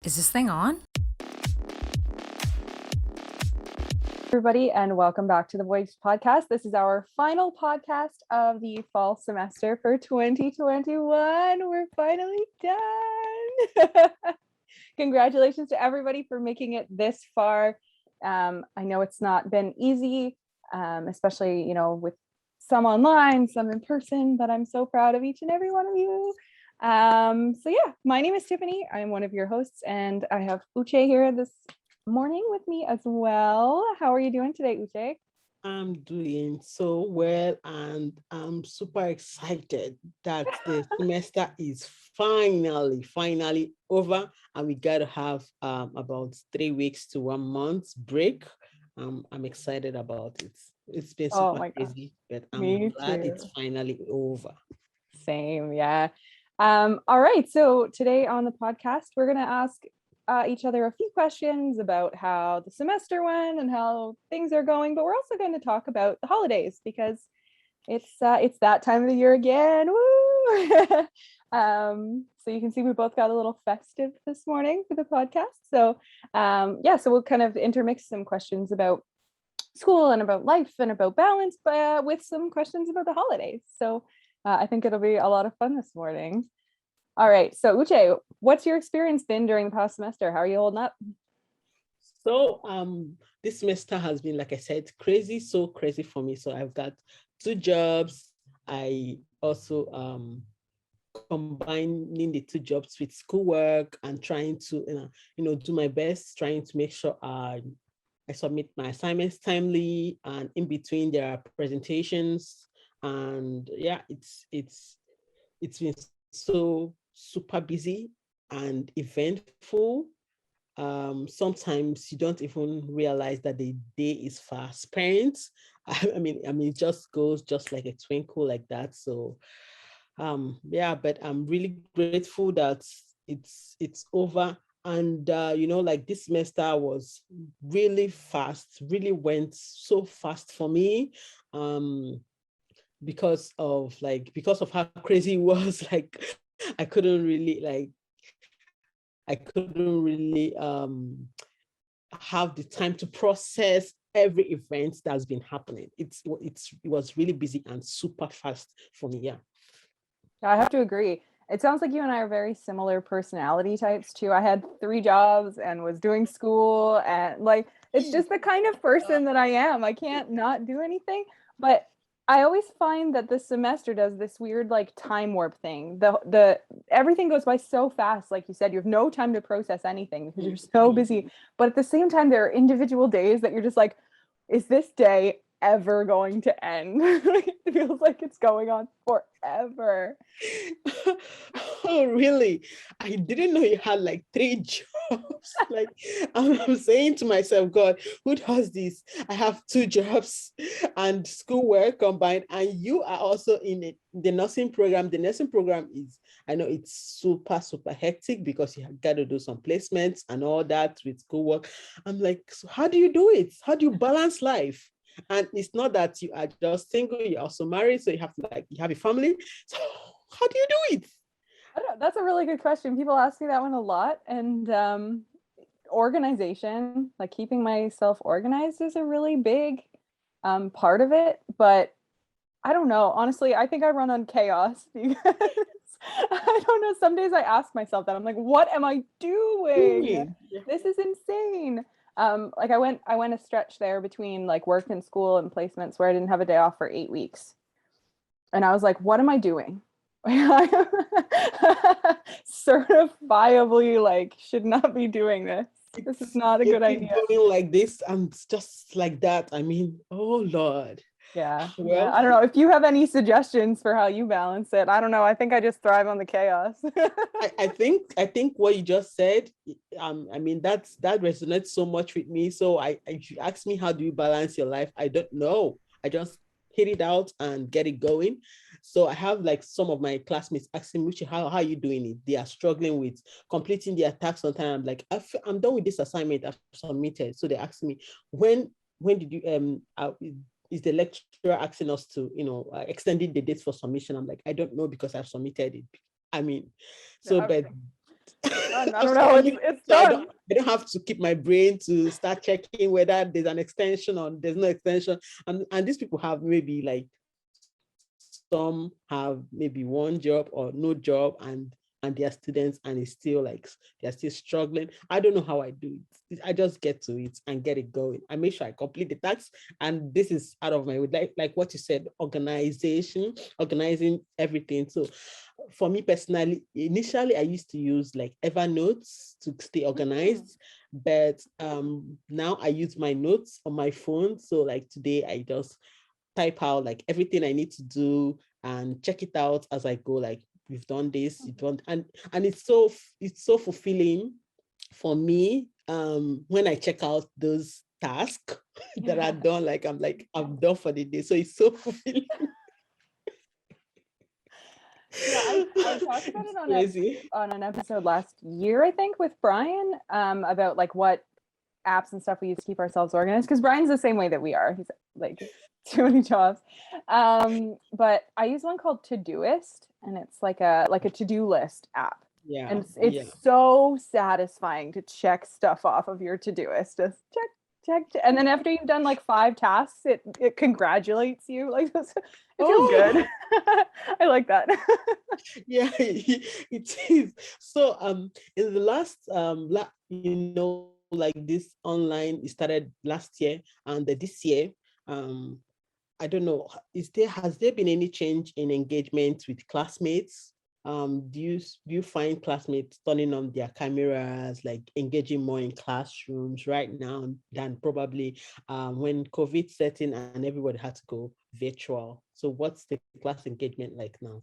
Is this thing on? Everybody, and welcome back to the Voice Podcast. This is our final podcast of the fall semester for 2021. We're finally done. Congratulations to everybody for making it this far. I know it's not been easy, especially, with some online, some in person, but I'm so proud of each and every one of you. My name is Tiffany. I'm one of your hosts, and I have Uche here this morning with me as well. How are you doing today, Uche? I'm doing so well, and I'm super excited that the semester is finally over, and we got to have about 3 weeks to 1 month break. I'm excited about it. It's been super crazy, but I'm glad it's finally over. Same, yeah. All right, so today on the podcast, we're going to ask each other a few questions about how the semester went and how things are going, but we're also going to talk about the holidays because it's that time of the year again. Woo! So you can see we both got a little festive this morning for the podcast. So so we'll kind of intermix some questions about school and about life and about balance, but with some questions about the holidays. So I think it'll be a lot of fun this morning. All right. So Uche, what's your experience been during the past semester? How are you holding up? So this semester has been, like I said, so crazy for me. So I've got 2 jobs. I also combining the 2 jobs with schoolwork and trying to do my best, trying to make sure I submit my assignments timely, and in between there are presentations, and it's been so super busy and eventful. Sometimes you don't even realize that the day is fast spent. I mean it just goes just like a twinkle like that. So but I'm really grateful that it's over. And like this semester was really fast, really went so fast for me, because of how crazy it was. Like I couldn't really have the time to process every event that's been happening. It was really busy and super fast for me. Yeah. I have to agree. It sounds like you and I are very similar personality types too. I had 3 jobs and was doing school, and it's just the kind of person that I am. I can't not do anything, but I always find that the semester does this weird time warp thing. The everything goes by so fast. Like you said, you have no time to process anything because you're so busy. But at the same time, there are individual days that you're just like, is this day ever going to end? It feels like it's going on forever. Oh, really? I didn't know you had 3 jobs. I'm saying to myself, God, who does this? I have 2 jobs and schoolwork combined, and you are also in the nursing program. The nursing program I know it's super, super hectic because you have got to do some placements and all that with schoolwork. I'm like, so how do you do it? How do you balance life? And it's not that you are just single, you're also married, so you have you have a family. So how do you do it? I don't know. That's a really good question. People ask me that one a lot. And organization, keeping myself organized, is a really big part of it. But I don't know. Honestly, I think I run on chaos because I don't know. Some days I ask myself that. I'm like, what am I doing? This is insane. I went a stretch there between work and school and placements where I didn't have a day off for 8 weeks. And I was like, what am I doing? Certifiably should not be doing this. This is not a good idea. Going like this and just like that. I mean, oh Lord. Yeah. Well, I don't know if you have any suggestions for how you balance it. I don't know. I think I just thrive on the chaos. I think what you just said, I mean, that resonates so much with me. So if you ask me, how do you balance your life? I don't know. I just hit it out and get it going. So I have some of my classmates asking me, how are you doing it? They are struggling with completing their tasks on time. I'm like, I'm done with this assignment I've submitted. So they ask me, when did you is the lecturer asking us to extending the dates for submission? I'm like, I don't know because I've submitted it. I mean, so but I don't know. It's So done. I don't have to keep my brain to start checking whether there's an extension or there's no extension. And these people have maybe like, some have maybe one job or no job, and they are students, and it's still like they're still struggling. I don't know how I do it. I just get to it and get it going. I make sure I complete the task, and this is out of my way. Like what you said, organizing everything. So for me personally, initially I used to use like Evernote to stay organized, but now I use my notes on my phone. So like today I just type out like everything I need to do and check it out as I go. Like, we've done this, you don't, and it's so fulfilling for me when I check out those tasks that are done. I'm done for the day. So it's so fulfilling. Yeah, I talked about it Crazy. on an episode last year, I think, with Brian, about like what apps and stuff we use to keep ourselves organized, because Brian's the same way that we are. He's like too many jobs. But I use one called Todoist, and it's like a to-do list app. Yeah. And it's so satisfying to check stuff off of your Todoist. Just check. And then after you've done like 5 tasks, it congratulates you. Like, it feels good. I like that. Yeah, it is. So in the last like this online, it started last year, and this year, I don't know, has there been any change in engagement with classmates? Do you find classmates turning on their cameras, like engaging more in classrooms right now than probably when COVID set in and everybody had to go virtual? So what's the class engagement like now?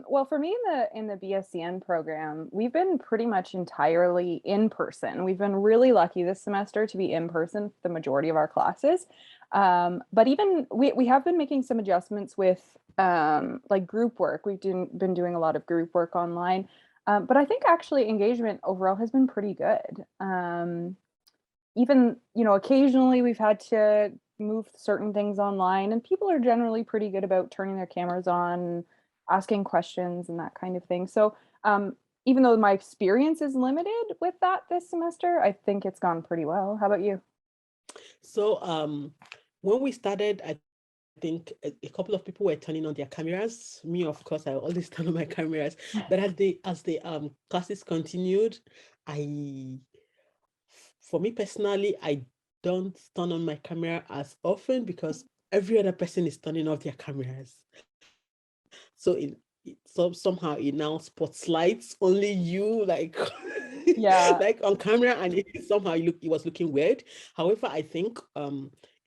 Well, for me in the BSCN program, we've been pretty much entirely in person. We've been really lucky this semester to be in person for the majority of our classes. But even we have been making some adjustments with like group work. We've been doing a lot of group work online. But I think actually engagement overall has been pretty good. Even, occasionally we've had to move certain things online, and people are generally pretty good about turning their cameras on, asking questions and that kind of thing. So even though my experience is limited with that this semester, I think it's gone pretty well. How about you? So when we started, I think a couple of people were turning on their cameras. Me, of course, I always turn on my cameras. But as the classes continued, for me personally, I don't turn on my camera as often because every other person is turning off their cameras. So somehow it now spotlights only you, like Yeah. like on camera, and somehow it was looking weird. However, I think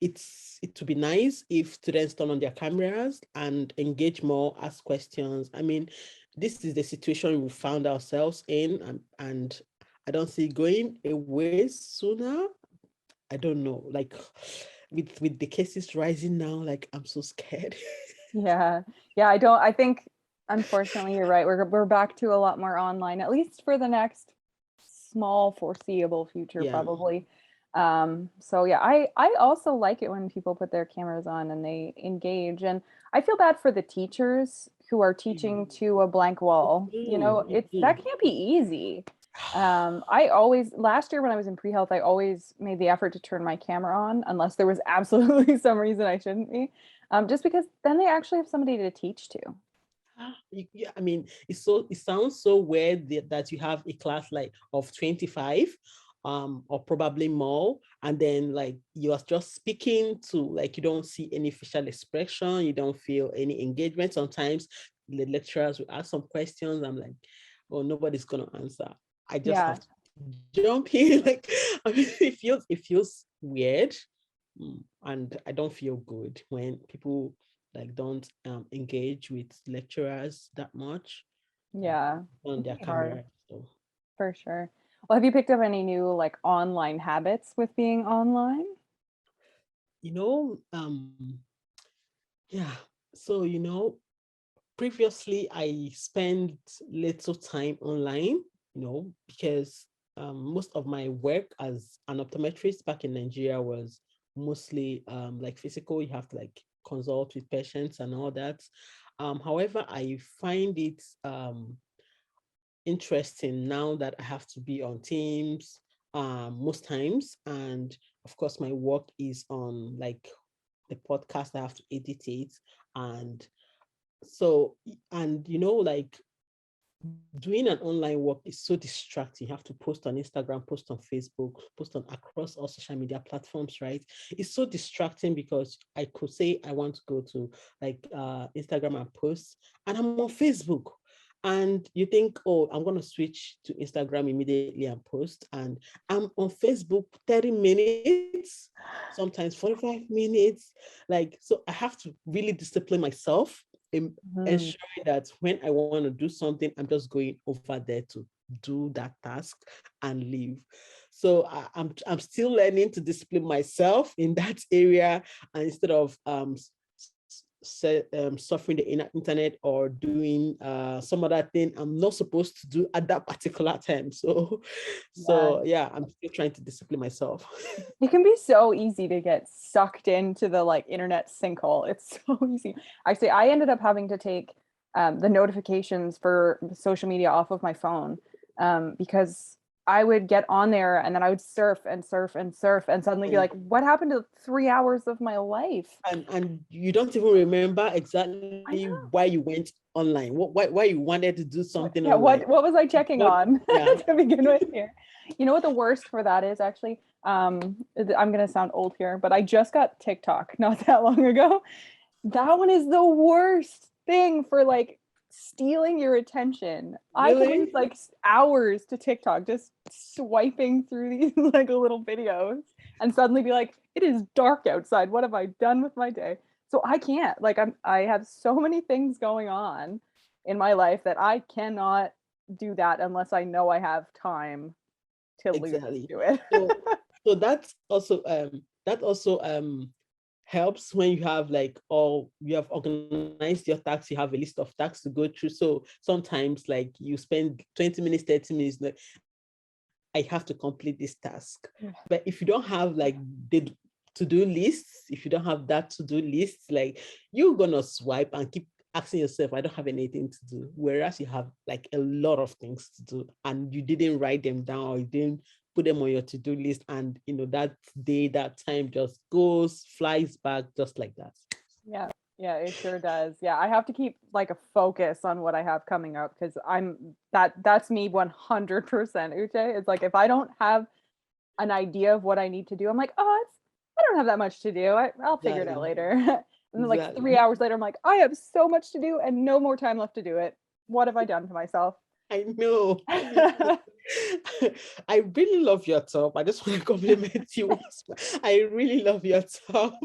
it would be nice if students turn on their cameras and engage more, ask questions. I mean, this is the situation we found ourselves in, and I don't see it going away sooner. I don't know, like with the cases rising now, like I'm so scared. Yeah. Yeah, I think unfortunately you're right. We're back to a lot more online, at least for the next small foreseeable future, Yeah. probably. So yeah, I also like it when people put their cameras on and they engage. And I feel bad for the teachers who are teaching to a blank wall. That can't be easy. I always, last year when I was in pre-health, I always made the effort to turn my camera on unless there was absolutely some reason I shouldn't be. Just because then they actually have somebody to teach to. Yeah, I mean, it sounds so weird that you have a class like of 25 or probably more, and then like you are just speaking to, like, you don't see any facial expression, you don't feel any engagement. Sometimes the lecturers will ask some questions, I'm like, oh, nobody's gonna answer. I just Yeah. have to jump in. Like, I mean, it feels weird. And I don't feel good when people like don't engage with lecturers that much Yeah. on It their can be hard camera. So, for sure. Well, have you picked up any new like online habits with being online? you know, yeah. So, previously I spent little time online, because most of my work as an optometrist back in Nigeria was mostly like physical. You have to like consult with patients and all that. However, I find it interesting now that I have to be on Teams most times. And of course, my work is on like the podcast. I have to edit it. And so, and like doing an online work is so distracting. You have to post on Instagram, post on Facebook, post on across all social media platforms, right? It's so distracting because I could say I want to go to like Instagram and post, and I'm on Facebook. And you think, oh, I'm going to switch to Instagram immediately and post. And I'm on Facebook 30 minutes, sometimes 45 minutes. Like, so I have to really discipline myself in ensuring that when I want to do something, I'm just going over there to do that task and leave. So I'm still learning to discipline myself in that area, and instead of surfing the internet or doing some other thing I'm not supposed to do at that particular time. So yeah, I'm still trying to discipline myself. It can be so easy to get sucked into the like internet sinkhole. It's so easy. Actually, I ended up having to take the notifications for the social media off of my phone because I would get on there and then I would surf and surf and surf and suddenly be like, what happened to 3 hours of my life? And you don't even remember exactly why you went online, why you wanted to do something online. What was I checking on to begin with here? You know what the worst for that is actually? I'm gonna sound old here, but I just got TikTok not that long ago. That one is the worst thing for like stealing your attention. I could lose like hours to TikTok just swiping through these like little videos and suddenly be like, it is dark outside. What have I done with my day? So I can't. Like I have so many things going on in my life that I cannot do that unless I know I have time to do it. So that's also helps when you have like you have organized your tasks, you have a list of tasks to go through. So sometimes like you spend 20 minutes, 30 minutes, like, I have to complete this task. But if you don't have like the to-do lists, if you don't have that to-do list, like you're gonna swipe and keep asking yourself, I don't have anything to do. Whereas you have like a lot of things to do and you didn't write them down or you didn't put them on your to-do list, and that day, that time just flies back just like that. Yeah, it sure does. Yeah, I have to keep like a focus on what I have coming up because that's me 100%, Uche. It's like if I don't have an idea of what I need to do, I'm like, I don't have that much to do. I'll figure it out later. And then like 3 hours later, I'm like, I have so much to do and no more time left to do it. What have I done to myself? I know. I really love your top. I just want to compliment you. I really love your top.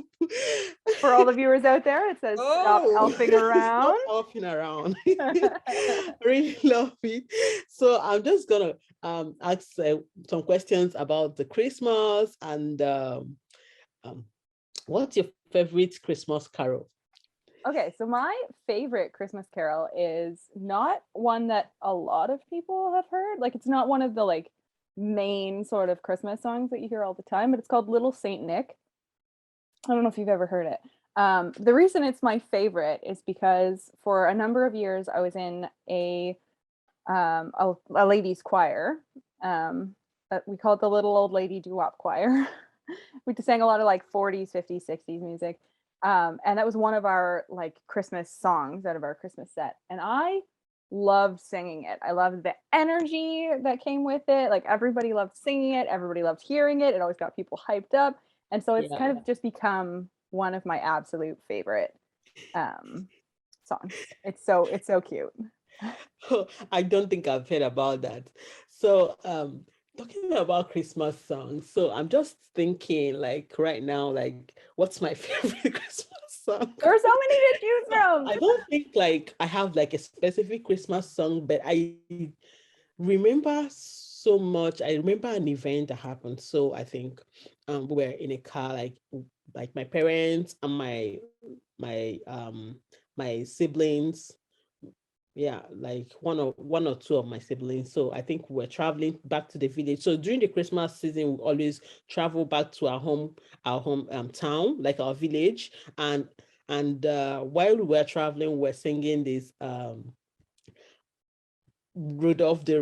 For all the viewers out there, it says stop elfing around. Stop elfing around. I really love it. So I'm just gonna ask some questions about the Christmas and what's your favorite Christmas carol? Okay, so my favorite Christmas carol is not one that a lot of people have heard. Like it's not one of the like main sort of Christmas songs that you hear all the time, but it's called Little Saint Nick. I don't know if you've ever heard it. The reason it's my favorite is because for a number of years I was in a ladies choir. We call it the Little Old Lady Doo-Wop Choir. We sang a lot of like 40s, 50s, 60s music. And that was one of our like Christmas songs out of our Christmas set. And I loved singing it. I loved the energy that came with it. Like everybody loved singing it. Everybody loved hearing it. It always got people hyped up. And so it's kind of just become one of my absolute favorite songs. It's so cute. I don't think I've heard about that. So talking about Christmas songs, so I'm just thinking like right now, like what's my favorite Christmas song? There are so many to choose from. I don't think like I have like a specific Christmas song, but I remember so much. I remember an event that happened. So I think we were in a car, like my parents and my siblings. Yeah, like one or two of my siblings. So I think we're traveling back to the village. So during the Christmas season, we always travel back to our home town, like our village. And while we were traveling, we're singing this Rudolph the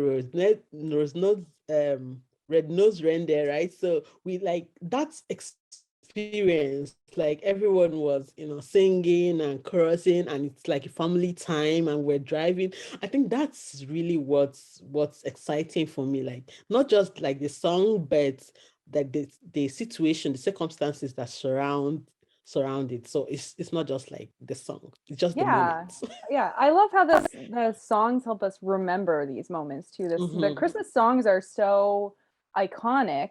red-nosed reindeer, right? So we like that's experience. Like everyone was, singing and chorusing, and it's like a family time, and we're driving. I think that's really what's exciting for me. Like not just like the song, but like the situation, the circumstances that surround it. So it's not just like the song; it's just the Yeah. moment. Yeah. I love how the songs help us remember these moments too. The Mm-hmm. Christmas songs are so iconic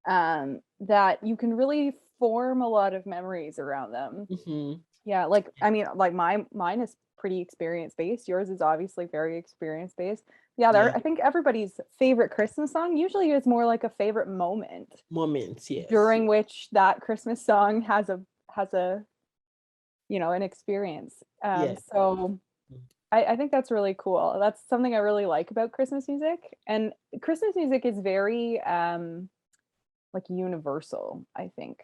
that you can really form a lot of memories around them. Mm-hmm. Yeah, like I mean, like mine is pretty experience based. Yours is obviously very experience based. Yeah, Yeah. I think everybody's favorite Christmas song usually is more like a favorite moment Moments, yes. during which that Christmas song has a an experience. Yeah. So I think that's really cool. That's something I really like about Christmas music. And Christmas music is very like universal, I think.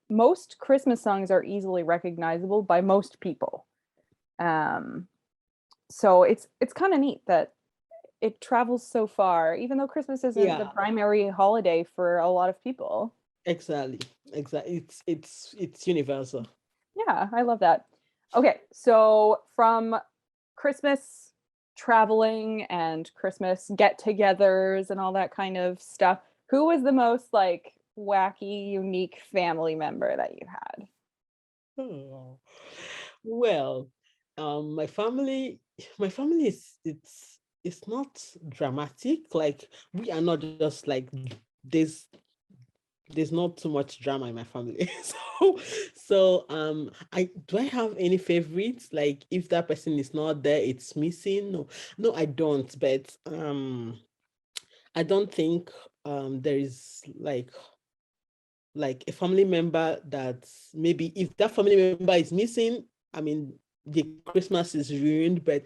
Most Christmas songs are easily recognizable by most people. Um, so it's kind of neat that it travels so far, even though Christmas isn't the Yeah, primary holiday for a lot of people. exactly. Exactly. It's universal. Yeah, I love that. Okay, so from Christmas traveling and Christmas get-togethers and all that kind of stuff, who was the most like wacky, unique family member that you had? Oh. Well, my family it's not dramatic. Like we are not just like there's there's not too much drama in my family. So I have any favorites? Like if that person is not there, it's missing. No, no, I don't. But I don't think there is like a family member that maybe if that family member is missing, I mean, the Christmas is ruined. But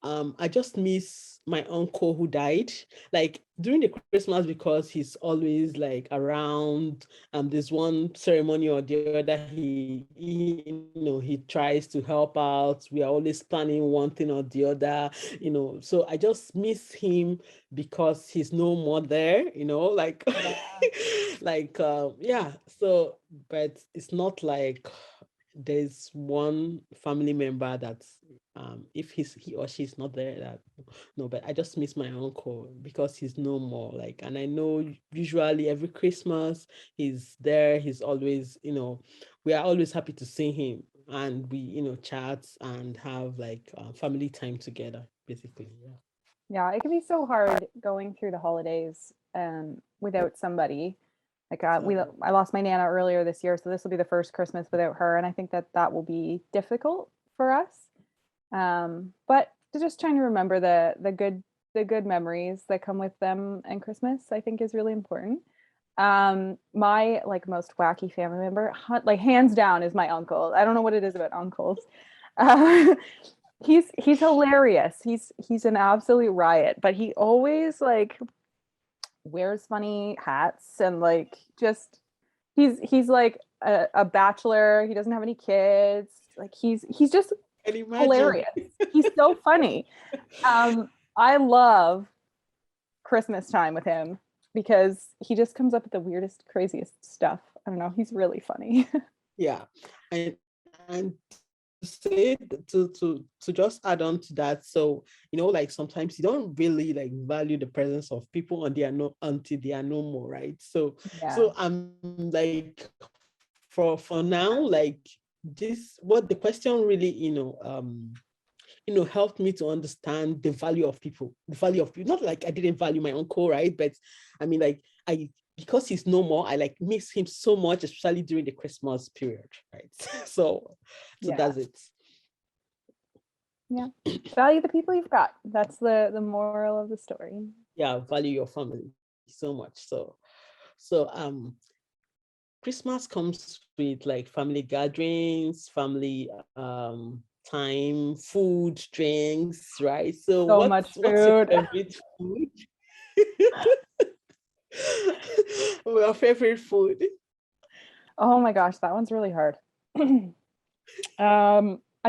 I just miss my uncle who died. Like during the Christmas, because he's always like around. There's one ceremony or the other. He tries to help out. We are always planning one thing or the other. So I just miss him because he's no more there. Like Yeah. yeah. So but it's not like there's one family member that's if he or she's not there, that no. But I just miss my uncle because he's no more. Like, and I know usually every Christmas he's there. He's always, we are always happy to see him, and we, chat and have like family time together, basically. Yeah. Yeah, it can be so hard going through the holidays without somebody. Like So I lost my nana earlier this year, so this will be the first Christmas without her, and I think that that will be difficult for us. But just trying to remember the good memories that come with them and Christmas, I think is really important. My like most wacky family member, like hands down, is my uncle. I don't know what it is about uncles. Uh, he's hilarious. He's an absolute riot, but he always like wears funny hats and like just he's like a bachelor. He doesn't have any kids. Like he's just I can imagine. hilarious. He's so funny. I love Christmas time with him because he just comes up with the weirdest, craziest stuff. I don't know. He's really funny. Yeah. And to say to just add on to that, so like sometimes you don't really like value the presence of people until they are no more, right? so Yeah. so I'm like, for now, like this, what the question really helped me to understand the value of people. Not like I didn't value my uncle, right? But I mean, like, I because he's no more, I like miss him so much, especially during the Christmas period, right? So Yeah. that's it. Yeah. Value the people you've got. That's the moral of the story. Yeah, value your family so much. So Christmas comes with like family gatherings, family time, food, drinks, right? So So what's much what's your food. favorite food? Your favorite food? Oh my gosh, that one's really hard. I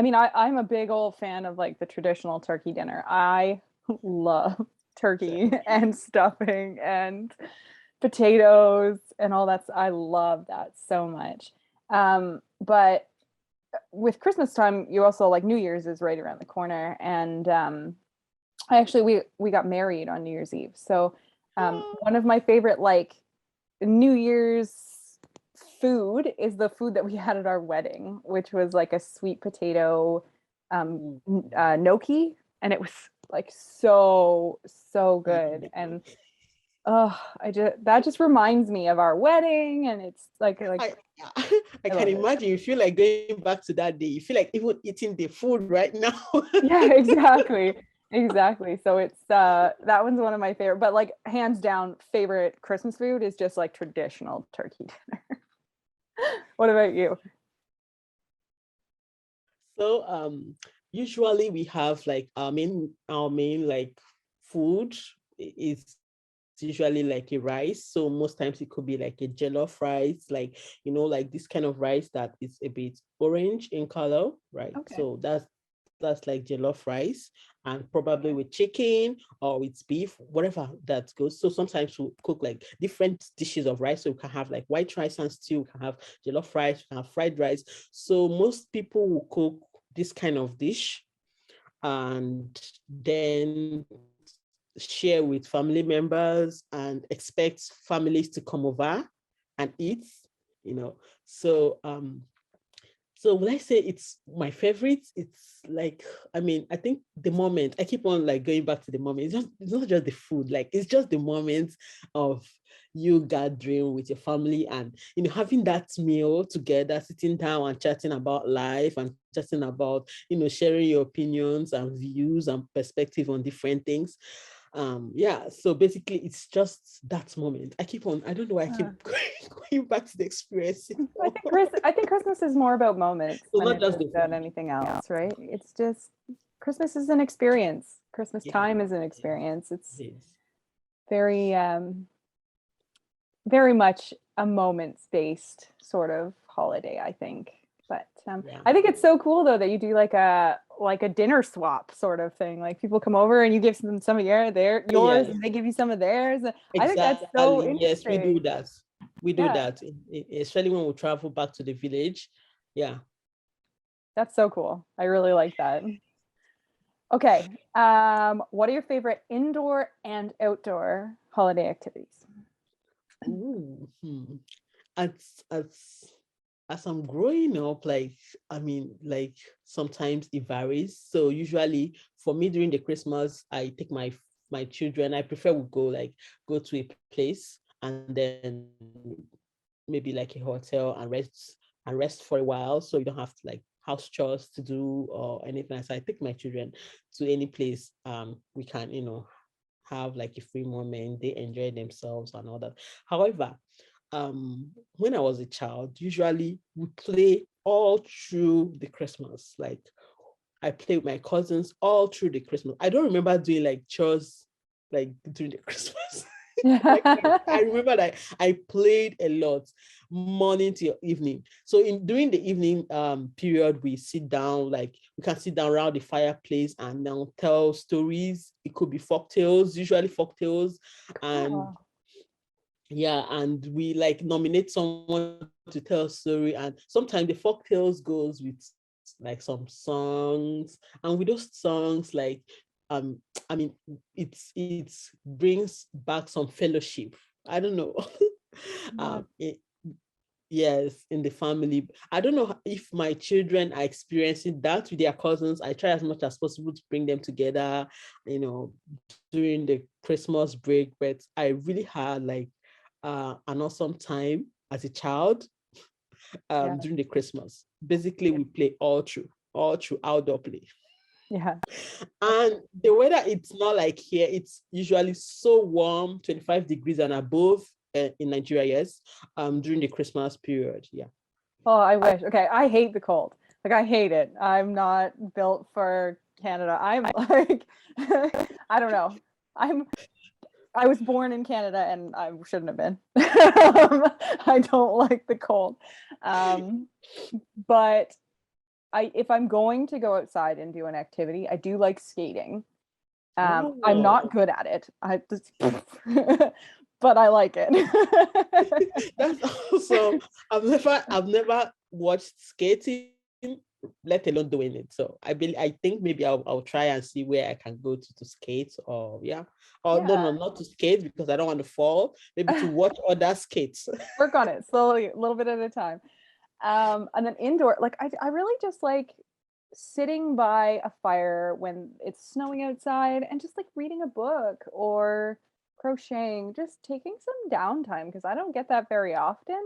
mean, I'm a big old fan of like the traditional turkey dinner. I love turkey and stuffing and potatoes and all that. I love that so much. But with Christmas time, you also like New Year's is right around the corner, and I actually we got married on New Year's Eve. So one of my favorite like New Year's food is the food that we had at our wedding, which was like a sweet potato gnocchi, and it was like so good. And oh, that just reminds me of our wedding, and it's like I can imagine. You feel like going back to that day. You feel like even eating the food right now. Yeah, exactly. So it's that one's one of my favorite, but like hands down favorite Christmas food is just like traditional turkey dinner. What about you? So usually we have like our main like food is usually like a rice. So most times it could be like a jollof rice, like like this kind of rice that is a bit orange in color, right? Okay. So that's like jollof rice, and probably with chicken or with beef, whatever that goes. So sometimes we cook like different dishes of rice. So we can have like white rice and stew, we can have jollof rice, we can have fried rice. So most people will cook this kind of dish and then share with family members and expect families to come over and eat, you know. So when I say it's my favorite, it's like, I think the moment, I keep on like going back to the moment. It's not just the food, like it's just the moment of you gathering with your family and having that meal together, sitting down and chatting about life and chatting about, sharing your opinions and views and perspective on different things. Yeah, so basically it's just that moment. I don't know why I keep going back to the experience. I think Christmas is more about moments So than not it just is the about food. anything else, right? It's just Christmas is an experience. Christmas Yeah, time is an experience. It's it is. very very much a moments based sort of holiday, I think. But Yeah. I think it's so cool though that you do like a dinner swap sort of thing. Like people come over and you give them some of yours, Yes, and they give you some of theirs. I think that's so exactly. Yes, we do interesting. that. We do Yeah, that, especially when we travel back to the village. Yeah. that's so cool. I really like that. Okay. What are your favorite indoor and outdoor holiday activities? Ooh, as as as I'm growing up, like like sometimes it varies. So usually for me during the Christmas, I take my children. I prefer we go to a place and then maybe like a hotel and rest for a while, so you don't have to like house chores to do or anything. So I take my children to any place we can have like a free moment, they enjoy themselves and all that. However, when I was a child, usually we play all through the Christmas. Like I play with my cousins all through the Christmas. I don't remember doing like chores like during the Christmas. Like I remember that I played a lot morning to evening. So in during the evening period, we sit down, like we can sit down around the fireplace and now tell stories. It could be folk tales, usually folk tales, and Oh, yeah, and we like nominate someone to tell a story, and sometimes the folk tales goes with like some songs, and with those songs like um I mean it brings back some fellowship. I don't know. yeah. um it, yes, in the family. I don't know if my children are experiencing that with their cousins. I try as much as possible to bring them together, you know, during the Christmas break, but I really had like an awesome time as a child Yeah. during the Christmas. Basically, we play all through outdoor play. Yeah. And the weather, it's not like here, it's usually so warm, 25 degrees and above in Nigeria, yes, during the Christmas period. Yeah. Oh, I wish. Okay, I hate the cold. Like I hate it. I'm not built for Canada. I'm like I don't know. I was born in Canada and I shouldn't have been. I don't like the cold. Um, but if I'm going to go outside and do an activity, I do like skating. I'm not Oh, good at it. I just, but I like it. that's also I've never watched skating, let alone doing it. So I think maybe I'll try and see where I can go to skate, or yeah. Or no, Yeah. no, not to skate because I don't want to fall. Maybe to watch other skates. Work on it slowly, a little bit at a time. And then indoor, like I really just like sitting by a fire when it's snowing outside and just like reading a book or crocheting, just taking some downtime because I don't get that very often.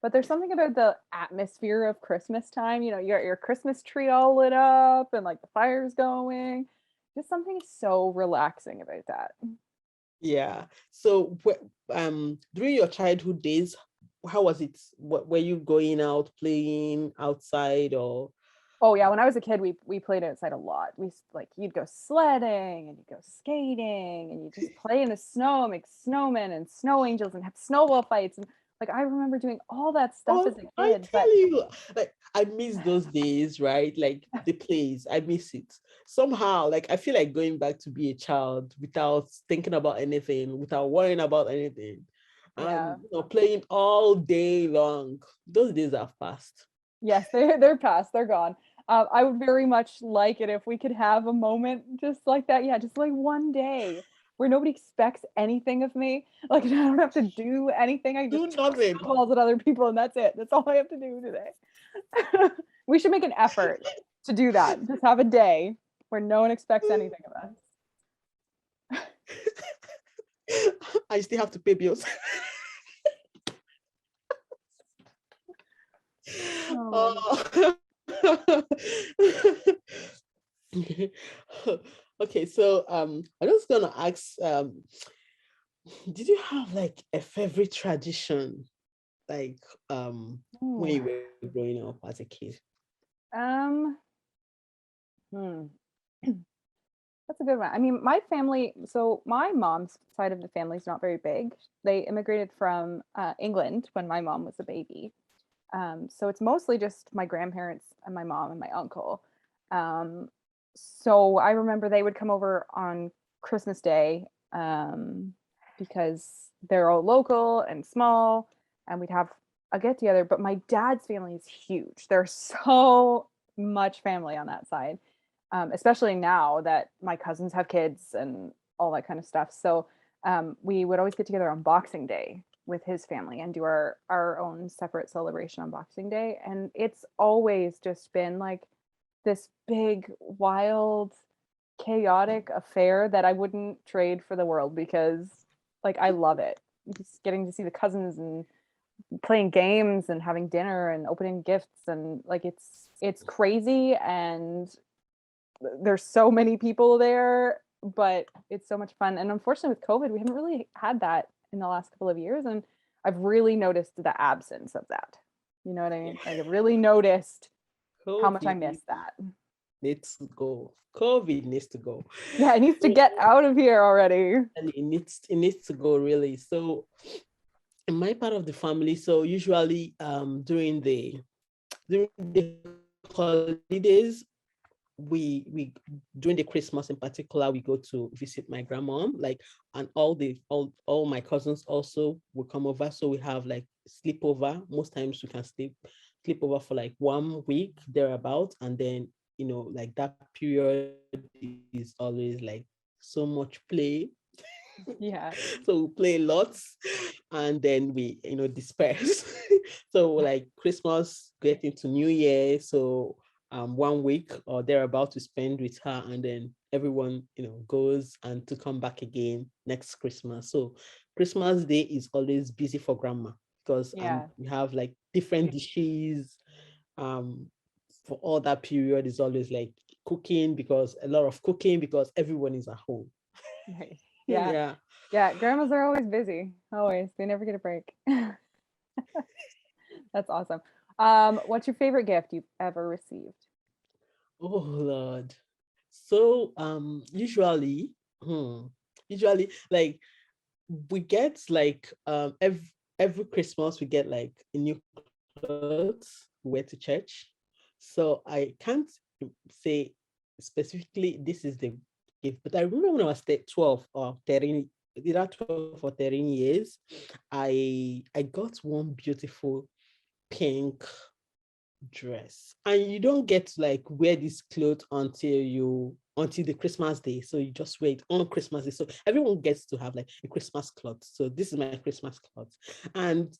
But there's something about the atmosphere of Christmas time. You know, you got your Christmas tree all lit up and like the fire's going. Just something so relaxing about that. Yeah. So during your childhood days, how was it? What were you going out playing outside or Oh yeah, when I was a kid, we played outside a lot. Like you'd go sledding and you'd go skating and you just play in the snow, make snowmen and snow angels and have snowball fights. And like I remember doing all that stuff oh, as a I kid. But tell you, like I miss those days, right? Like the plays, I miss it. Somehow, like I feel like going back to be a child without thinking about anything, without worrying about anything, yeah, and playing all day long. Those days are past. yes, they're past, they're gone. I would very much like it if we could have a moment just like that. Yeah, just like one day where nobody expects anything of me. Like I don't have to do anything. I Do just chuck nothing. snowballs at other people and that's it. That's all I have to do today. We should make an effort to do that. Just have a day where no one expects anything of us. I still have to pay bills. Oh. Oh. Okay, so I'm just gonna ask, did you have like a favorite tradition, like when Ooh. you were growing up as a kid? Um, hmm. That's a good one. I mean, my family, so my mom's side of the family is not very big. They immigrated from England when my mom was a baby. So it's mostly just my grandparents and my mom and my uncle. Um, so I remember they would come over on Christmas Day because they're all local and small, and we'd have a get together. But my dad's family is huge. There's so much family on that side, especially now that my cousins have kids and all that kind of stuff. So we would always get together on Boxing Day with his family and do our own separate celebration on Boxing Day. And it's always just been like this big, wild, chaotic affair that I wouldn't trade for the world because like I love it. Just getting to see the cousins and playing games and having dinner and opening gifts and like it's crazy and there's so many people there, but it's so much fun. And unfortunately, with COVID, we haven't really had that in the last couple of years. And I've really noticed the absence of that. You know what I mean? Like, I've really noticed how much I COVID miss that. needs to go. COVID needs to go. Yeah, it needs to get out of here already. And it needs to go really. So in my part of the family, so usually during the holidays, we during the Christmas in particular, we go to visit my grandmom, like, and all my cousins also will come over. So we have like sleepover. Most times we can sleep over for like 1 week thereabout, and then like that period is always like so much play. Yeah. So we play lots and then we disperse. So like Christmas get into New Year, so 1 week or they're about to spend with her, and then everyone goes and to come back again next Christmas. So Christmas Day is always busy for grandma because Yeah. we have like different dishes. For all that period is always like cooking, because a lot of cooking because everyone is at home. Right. Yeah. Yeah. Yeah. Grandmas are always busy. Always. They never get a break. That's awesome. What's your favorite gift you've ever received? Oh Lord. So usually like we get like every Christmas we get like a new clothes we wear to church. So I can't say specifically this is the gift. But I remember when I was 12 or 13, either 12 or 13 years, I got one beautiful pink dress. And you don't get to like wear this clothes until the Christmas day. So you just wear it on Christmas day. So everyone gets to have like a Christmas cloth. So this is my Christmas cloth. And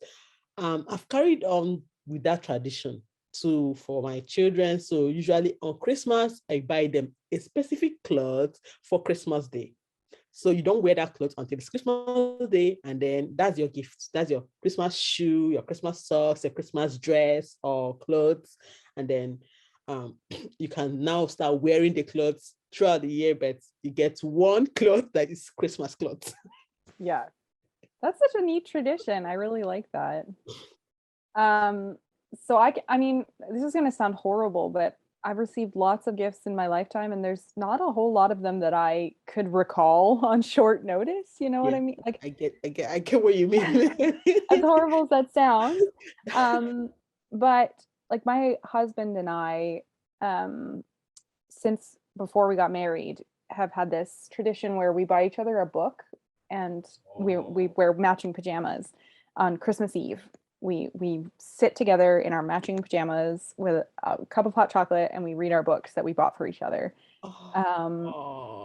I've carried on with that tradition too for my children. So usually on Christmas, I buy them a specific cloth for Christmas Day. So you don't wear that clothes until it's Christmas Day, and then that's your gift. That's your Christmas shoe, your Christmas socks, your Christmas dress or clothes, and then you can now start wearing the clothes throughout the year. But you get one cloth that is Christmas clothes. Yeah, that's such a neat tradition. I really like that. So I mean, this is going to sound horrible, but I've received lots of gifts in my lifetime, and there's not a whole lot of them that I could recall on short notice. You know what Yeah, I mean? Like, I get what you mean. as horrible as that sounds, but like my husband and I, since before we got married, have had this tradition where we buy each other a book, and we wear matching pajamas on Christmas Eve. We sit together in our matching pajamas with a cup of hot chocolate, and we read our books that we bought for each other. Um,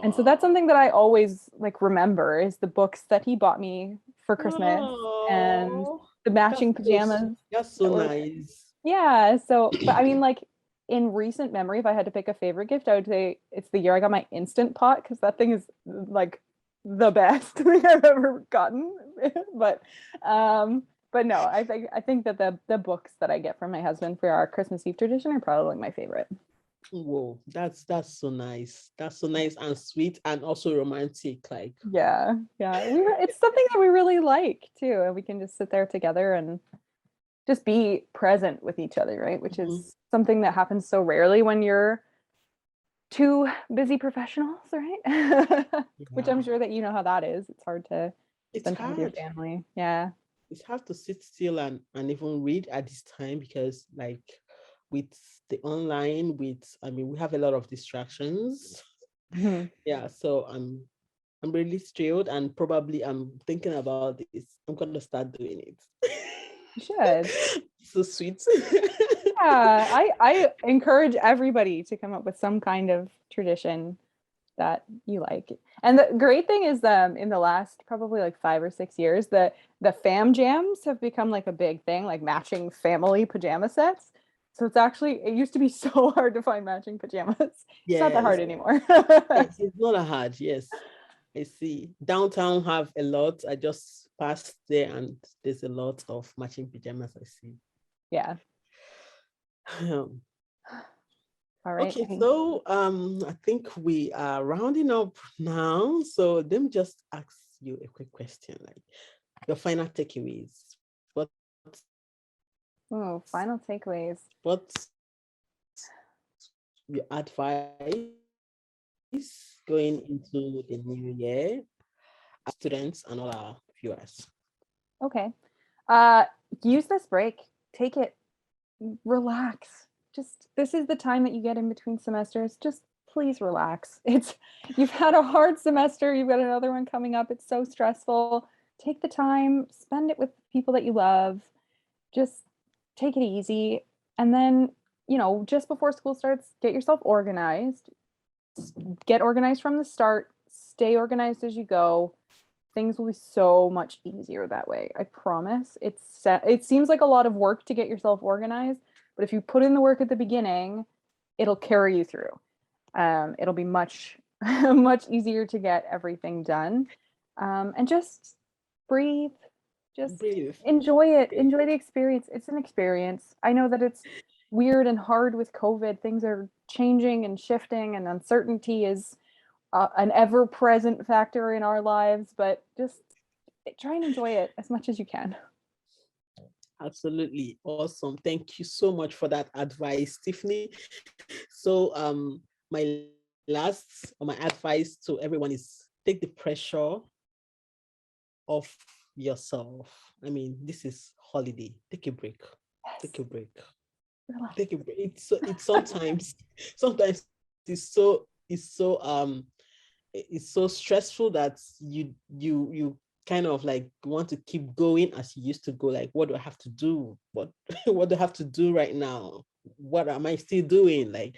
and so that's something that I always like remember is the books that he bought me for Christmas and Oh, the matching pajamas that's so that were, nice. yeah. So, but I mean, like in recent memory, if I had to pick a favorite gift, I would say it's the year I got my Instant Pot, because that thing is like the best thing I've ever gotten. But no, I think that the books that I get from my husband for our Christmas Eve tradition are probably my favorite. Whoa, that's so nice. That's so nice and sweet and also romantic. Like, Yeah, yeah. It's something that we really like too, and we can just sit there together and just be present with each other, right? Which mhm, is something that happens so rarely when you're two busy professionals, right? Which I'm yeah, sure that you know how that is. It's hard to it's spend time with your hard. family. Yeah. It's hard to sit still and even read at this time because like with the online, with I mean, we have a lot of distractions. Mhm. Yeah, so I'm really thrilled and probably I'm thinking about this. I'm gonna start doing it. You should. So sweet. Yeah, I encourage everybody to come up with some kind of tradition that you like. And the great thing is in the last probably like 5 or 6 years, the fam jams have become like a big thing, like matching family pajama sets. So it used to be so hard to find matching pajamas. It's not that Yes, hard anymore. yes, it's not a hard, yes. I see. Downtown have a lot. I just passed there and there's a lot of matching pajamas I see. Yeah. Um, All right. Okay, so I think we are rounding up now. So let me just ask you a quick question, like your final takeaways. What Oh, final takeaways. what's your advice going into the new year, as students and all our viewers? Okay. Uh, use this break. Take it. Relax. Just this is the time that you get in between semesters. Just please relax. You've had a hard semester, you've got another one coming up. It's so stressful. Take the time, spend it with people that you love. Just take it easy. And then, just before school starts, get yourself organized. Get organized from the start. Stay organized as you go. Things will be so much easier that way. I promise. It seems like a lot of work to get yourself organized, but if you put in the work at the beginning, it'll carry you through. It'll be much much easier to get everything done. And just breathe. Just Breathe. enjoy it. Enjoy the experience. It's an experience. I know that it's weird and hard with COVID. Things are changing and shifting, and uncertainty is an ever-present factor in our lives, but just try and enjoy it as much as you can. Absolutely awesome. Thank you so much for that advice, Tiffany. So my last or my advice to everyone is take the pressure off yourself. I mean, this is holiday. Take a break. Take Yes. a break. Relax. Take a break. It's sometimes it's so it's so stressful that you kind of like want to keep going as you used to go. Like, what do I have to do? What what do I have to do right now? What am I still doing? Like,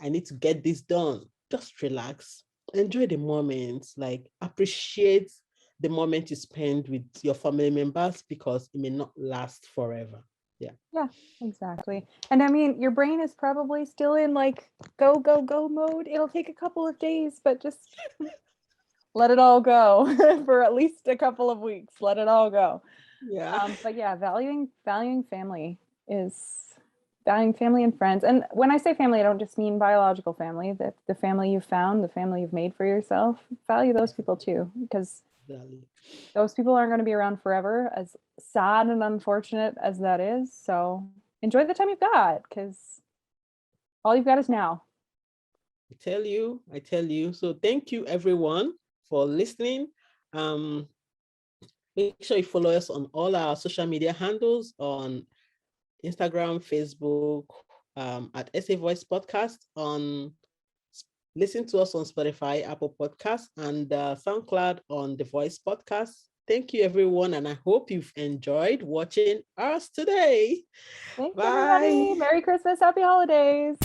I need to get this done. Just relax, enjoy the moment, like appreciate the moment you spend with your family members, because it may not last forever. Yeah. Yeah, exactly. And I mean, your brain is probably still in like go, go, go mode. It'll take a couple of days, but just let it all go for at least a couple of weeks. Let it all go. Yeah. But yeah, valuing family and friends. And when I say family, I don't just mean biological family, that the family you found, the family you've made for yourself. Value those people too, because Exactly. those people aren't going to be around forever, as sad and unfortunate as that is. So enjoy the time you've got, because all you've got is now. I tell you. So thank you everyone for listening. Um, Make sure you follow us on all our social media handles on Instagram, Facebook, at SA Voice Podcast, listen to us on Spotify, Apple Podcasts, and SoundCloud on The Voice Podcast. Thank you, everyone, and I hope you've enjoyed watching us today. Thanks, Bye. everybody. Merry Christmas. Happy holidays.